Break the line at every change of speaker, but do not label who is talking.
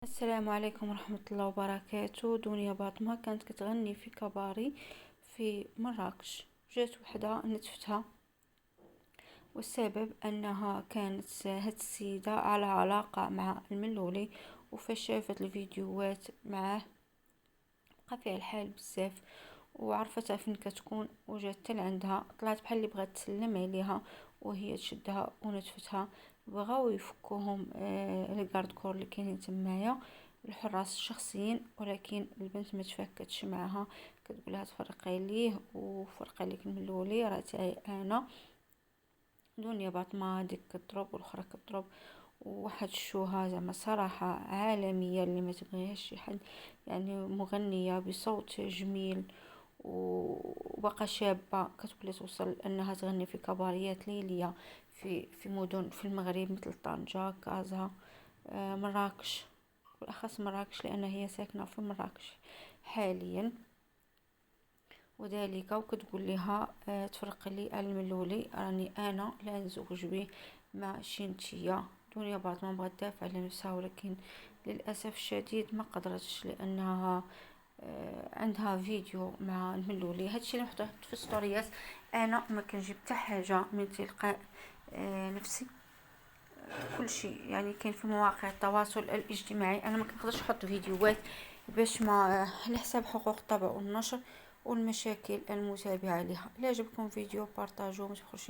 السلام عليكم ورحمة الله وبركاته. دنيا باطمة كانت كتغني في كباري في مراكش. جات وحدة نتفتها، والسبب انها كانت هاد السيدة على علاقة مع الملولي، وفاش شافت الفيديوهات معاه بقى فيها الحال بزاف، وعرفتها فين كتكون وجات حتى لعندها. طلعت بحال اللي بغات تسلم عليها وهي تشدها ونتفتها. بغاو يفكوهم لي غارد كور اللي كاينين تمايا، الحراس الشخصيين، ولكن البنت ما تفاكتش معها. كتقولها تفرقي ليه وفرقي ليك الملولي، راه تاعي انا. دنيا باطمة هاديك كضرب والاخرى كضرب، وواحد الشوهة زعما صراحة عالمية اللي ما تبغيهاش شي حد. يعني مغنية بصوت جميل وبقى شابة، كتولي توصل انها تغني في كباريات ليلية في مدن في المغرب مثل طنجة، كازا، مراكش، بالاخص مراكش لان هي ساكنة في مراكش حاليا. وذلك وكتقول لها تفرقي لي الملولي، راني انا لا نزوج به ماشي نتيا. دنيا بعد ما بغات تدافع على نفسها، ولكن للاسف الشديد ما قدرتش، لانها عندها فيديو مع الملولي. هادشي اللي حطيت في ستوريات. انا ما كنجيب حتى حاجه من تلقاء نفسي. كل شيء يعني كاين في مواقع التواصل الاجتماعي. انا ما كنقدرش نحط فيديوهات باش ما على حساب حقوق الطبع والنشر والمشاكل المتابعه لها. الا عجبكم فيديو بارطاجوه، ما تبخلوش